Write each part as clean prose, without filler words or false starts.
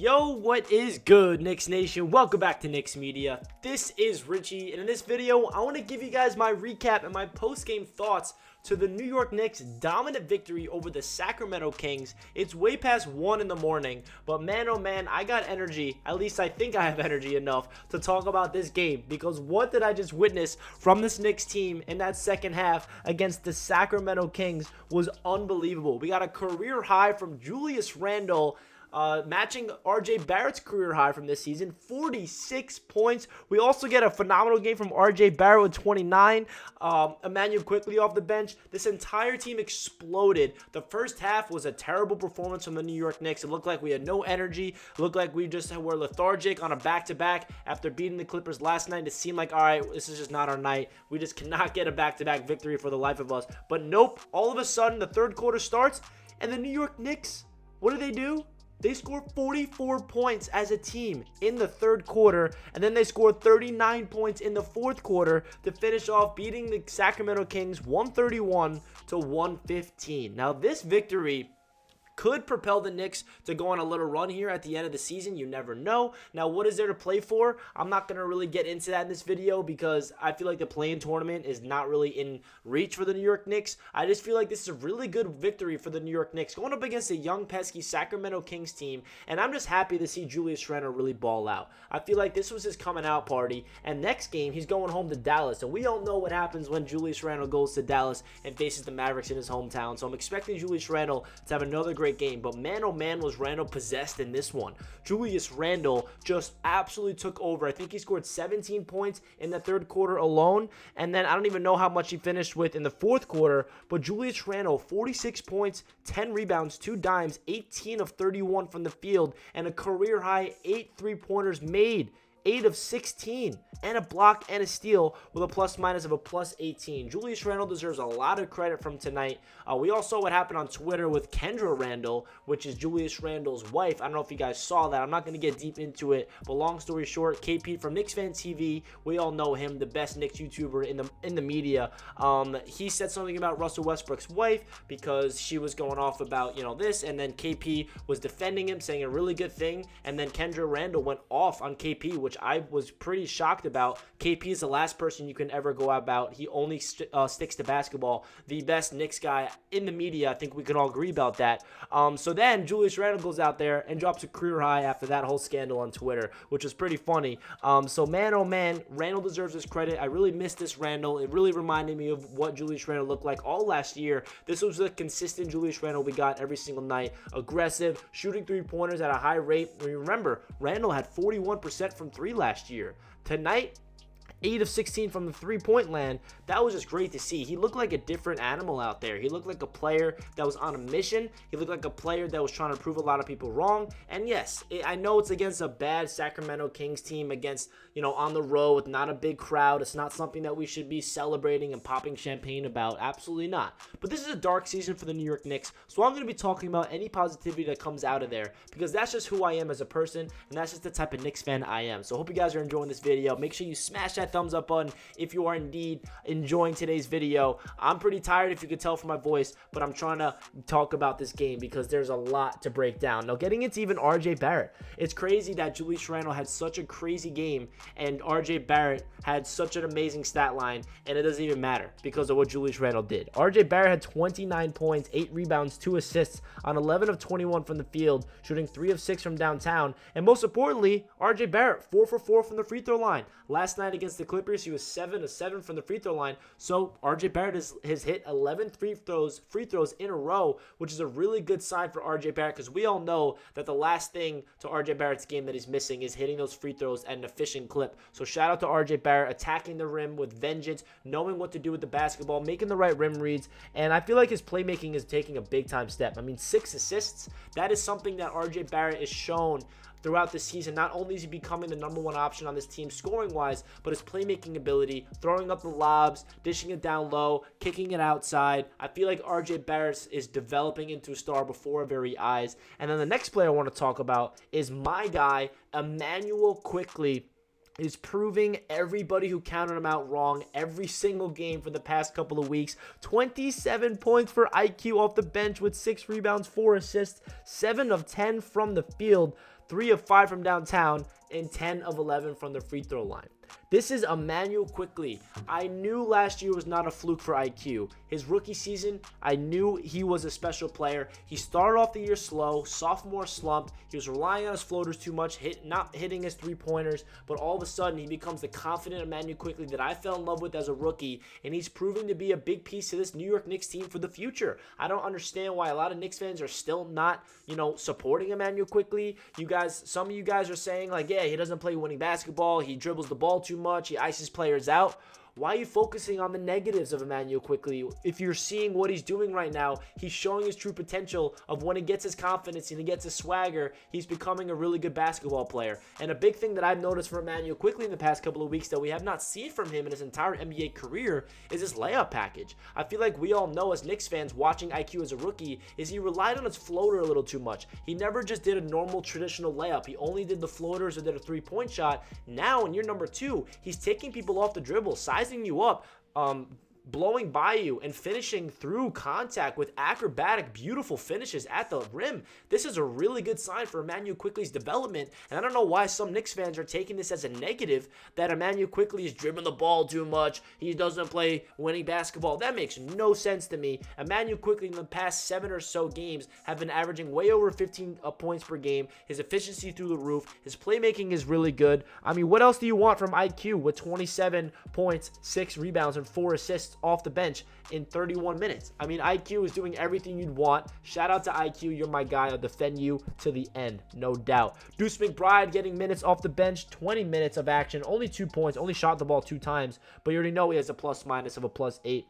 Yo, what is good, Knicks Nation? Welcome back to Knicks Media. This is Richie, and in this video, I want to give you guys my recap and my post-game thoughts to the New York Knicks' dominant victory over the Sacramento Kings. It's way past 1 in the morning, but man, oh man, I got energy. At least I think I have energy enough to talk about this game, because what did I just witness from this Knicks team in that second half against the Sacramento Kings was unbelievable. We got a career high from Julius Randle, matching RJ Barrett's career high from this season, 46 points. We also get a phenomenal game from RJ Barrett with 29. Immanuel Quickley off the bench. This entire team exploded. The first half was a terrible performance from the New York Knicks. It looked like we had no energy. It looked like we just were lethargic on a back-to-back after beating the Clippers last night. It seemed like, all right, this is just not our night. We just cannot get a back-to-back victory for the life of us. But nope, all of a sudden the third quarter starts, and the New York Knicks, what do? They scored 44 points as a team in the third quarter, and then they scored 39 points in the fourth quarter to finish off beating the Sacramento Kings 131 to 115. Now, this victory could propel the Knicks to go on a little run here at the end of the season. You never know. Now, what is there to play for? I'm not going to really get into that in this video because I feel like the play-in tournament is not really in reach for the New York Knicks. I just feel like this is a really good victory for the New York Knicks going up against a young, pesky Sacramento Kings team, and I'm just happy to see Julius Randle really ball out. I feel like this was his coming out party, and next game, he's going home to Dallas, and we all know what happens when Julius Randle goes to Dallas and faces the Mavericks in his hometown, so I'm expecting Julius Randle to have another great game. But man, oh man, was Randle possessed in this one. Julius Randle just absolutely took over. I think he scored 17 points in the third quarter alone, and then I don't even know how much he finished with in the fourth quarter, but Julius Randle, 46 points, 10 rebounds, 2 dimes, 18 of 31 from the field, and a career high 8 3-pointers made. 8 of 16, and a block and a steal with a plus-minus of a plus 18. Julius Randle deserves a lot of credit from tonight. We all saw what happened on Twitter with Kendra Randle, which is Julius Randle's wife. I don't know if you guys saw that. I'm not going to get deep into it, but long story short, KP from Knicks Fan TV, we all know him, the best Knicks YouTuber in the media. He said something about Russell Westbrook's wife because she was going off about, this, and then KP was defending him, saying a really good thing, and then Kendra Randle went off on KP, which I was pretty shocked about. KP is the last person you can ever go about. He only sticks to basketball. The best Knicks guy in the media. I think we can all agree about that. So then Julius Randle goes out there and drops a career high after that whole scandal on Twitter, which was pretty funny. So man, oh man, Randle deserves his credit. I really missed this Randle. It really reminded me of what Julius Randle looked like all last year. This was the consistent Julius Randle we got every single night. Aggressive, shooting 3-pointers at a high rate. Remember, Randle had 41% from 3 last year. Tonight, 8 of 16 from the 3-point land. That was just great to see. He looked like a different animal out there. He looked like a player that was on a mission. He looked like a player that was trying to prove a lot of people wrong. And yes, I know it's against a bad Sacramento Kings team, against, on the road with not a big crowd. It's not something that we should be celebrating and popping champagne about. Absolutely not. But this is a dark season for the New York Knicks, so I'm going to be talking about any positivity that comes out of there, because that's just who I am as a person, and that's just the type of Knicks fan I am. So I hope you guys are enjoying this video. Make sure you smash that thumbs up button if you are indeed enjoying today's video. I'm pretty tired, if you could tell from my voice, but I'm trying to talk about this game because there's a lot to break down. Now, getting into even RJ Barrett, it's crazy that Julius Randle had such a crazy game and RJ Barrett had such an amazing stat line, and it doesn't even matter because of what Julius Randle did. RJ Barrett had 29 points, 8 rebounds, 2 assists on 11 of 21 from the field, shooting 3 of 6 from downtown, and most importantly, RJ Barrett 4 for 4 from the free throw line. Last night against the Clippers, he was 7 of 7 from the free throw line. So RJ Barrett has hit 11 free throws in a row, which is a really good sign for RJ Barrett, because we all know that the last thing to RJ Barrett's game that he's missing is hitting those free throws at an efficient clip. So shout out to RJ Barrett, attacking the rim with vengeance, knowing what to do with the basketball, making the right rim reads, and I feel like his playmaking is taking a big time step. I mean, 6 assists, that is something that RJ Barrett is shown throughout the season. Not only is he becoming the #1 option on this team scoring-wise, but his playmaking ability, throwing up the lobs, dishing it down low, kicking it outside. I feel like RJ Barrett is developing into a star before our very eyes. And then the next player I want to talk about is my guy, Immanuel Quickley. Is proving everybody who counted him out wrong every single game for the past couple of weeks. 27 points for IQ off the bench with 6 rebounds, 4 assists, 7 of 10 from the field. 3 of 5 from downtown, and 10 of 11 from the free throw line. This is Immanuel Quickley. I knew last year was not a fluke for IQ. His rookie season, I knew he was a special player. He started off the year slow, sophomore slumped. He was relying on his floaters too much, not hitting his three-pointers, but all of a sudden he becomes the confident Immanuel Quickley that I fell in love with as a rookie, and he's proving to be a big piece to this New York Knicks team for the future. I don't understand why a lot of Knicks fans are still not, supporting Immanuel Quickley. Some of you guys are saying like, yeah, he doesn't play winning basketball, he dribbles the ball too much, he ices players out. Why are you focusing on the negatives of Immanuel Quickley? If you're seeing what he's doing right now, he's showing his true potential of when he gets his confidence and he gets his swagger, he's becoming a really good basketball player. And a big thing that I've noticed from Immanuel Quickley in the past couple of weeks that we have not seen from him in his entire NBA career is his layup package. I feel like we all know as Knicks fans watching IQ as a rookie is he relied on his floater a little too much. He never just did a normal traditional layup. He only did the floaters or did a three-point shot. Now in year number 2, he's taking people off the dribble, sizing you up, blowing by you, and finishing through contact with acrobatic, beautiful finishes at the rim. This is a really good sign for Immanuel Quickley's development, and I don't know why some Knicks fans are taking this as a negative, that Immanuel Quickley is dribbling the ball too much, he doesn't play winning basketball. That makes no sense to me. Immanuel Quickley in the past 7 or so games have been averaging way over 15 points per game. His efficiency through the roof. His playmaking is really good. I mean, what else do you want from IQ with 27 points, 6 rebounds, and 4 assists off the bench in 31 minutes? I mean, IQ is doing everything you'd want. Shout out to IQ. You're my guy. I'll defend you to the end, no doubt. Deuce McBride getting minutes off the bench, 20 minutes of action, only 2 points, only shot the ball 2 times, but you already know he has a plus-minus of a +8.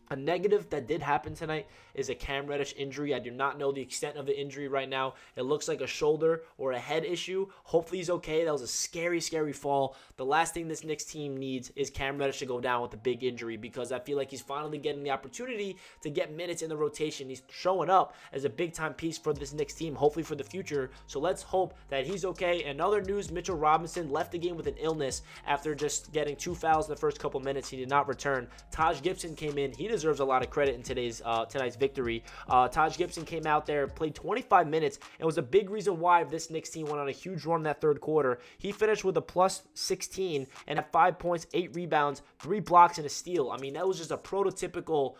A negative that did happen tonight is a Cam Reddish injury. I do not know the extent of the injury right now. It looks like a shoulder or a head issue. Hopefully he's okay. That was a scary, scary fall. The last thing this Knicks team needs is Cam Reddish to go down with a big injury, because I feel like he's finally getting the opportunity to get minutes in the rotation. He's showing up as a big-time piece for this Knicks team, hopefully for the future. So let's hope that he's okay. And other news, Mitchell Robinson left the game with an illness after just getting 2 fouls in the first couple minutes. He did not return. Taj Gibson came in. He deserves a lot of credit in tonight's victory. Taj Gibson came out there, played 25 minutes, and was a big reason why this Knicks team went on a huge run in that third quarter. He finished with a +16 and had 5 points, 8 rebounds, 3 blocks, and a steal. I mean, that was just a prototypical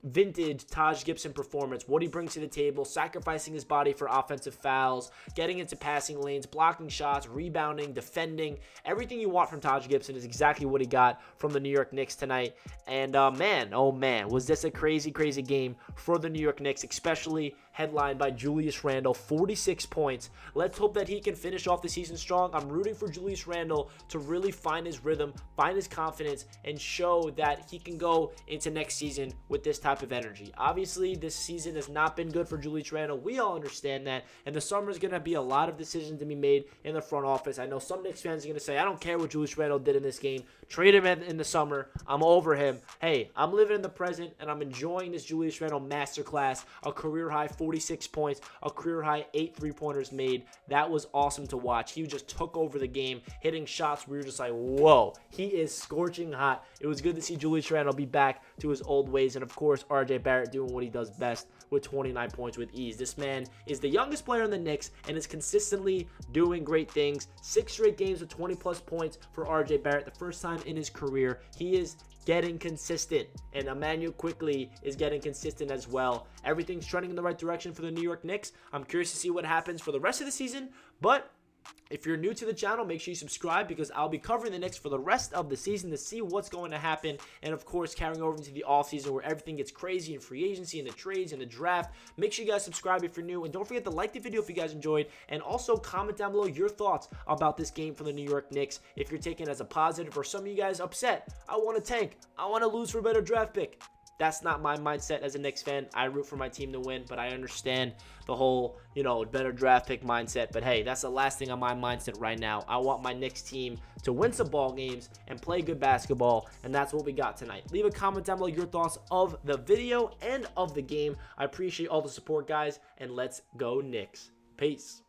vintage Taj Gibson performance. What he brings to the table, sacrificing his body for offensive fouls, getting into passing lanes, blocking shots, rebounding, defending. Everything you want from Taj Gibson is exactly what he got from the New York Knicks tonight. And man, oh man, was this a crazy, crazy game for the New York Knicks, especially headlined by Julius Randle, 46 points. Let's hope that he can finish off the season strong. I'm rooting for Julius Randle to really find his rhythm, find his confidence, and show that he can go into next season with this type of energy. Obviously, this season has not been good for Julius Randle. We all understand that, and the summer is going to be a lot of decisions to be made in the front office. I know some Knicks fans are going to say, I don't care what Julius Randle did in this game. Trade him in the summer. I'm over him. Hey, I'm living in the present, and I'm enjoying this Julius Randle masterclass. A career-high 46 points, a career-high 8 three-pointers made. That was awesome to watch. He just took over the game, hitting shots where you're just like, whoa, he is scorching hot. It was good to see Julius Randle be back to his old ways, and of course, RJ Barrett doing what he does best with 29 points with ease. This man is the youngest player in the Knicks and is consistently doing great things. 6 straight games with 20-plus points for RJ Barrett, the first time in his career. He is getting consistent, and Immanuel Quickley is getting consistent as well. Everything's trending in the right direction for the New York Knicks. I'm curious to see what happens for the rest of the season, but if you're new to the channel, make sure you subscribe, because I'll be covering the Knicks for the rest of the season to see what's going to happen, and of course carrying over into the offseason where everything gets crazy in free agency and the trades and the draft. Make sure you guys subscribe if you're new, and don't forget to like the video if you guys enjoyed, and also comment down below your thoughts about this game for the New York Knicks. If you're taking it as a positive, or some of you guys upset, I want to tank, I want to lose for a better draft pick. That's not my mindset as a Knicks fan. I root for my team to win, but I understand the whole, better draft pick mindset. But hey, that's the last thing on my mindset right now. I want my Knicks team to win some ball games and play good basketball, and that's what we got tonight. Leave a comment down below your thoughts of the video and of the game. I appreciate all the support, guys, and let's go Knicks. Peace.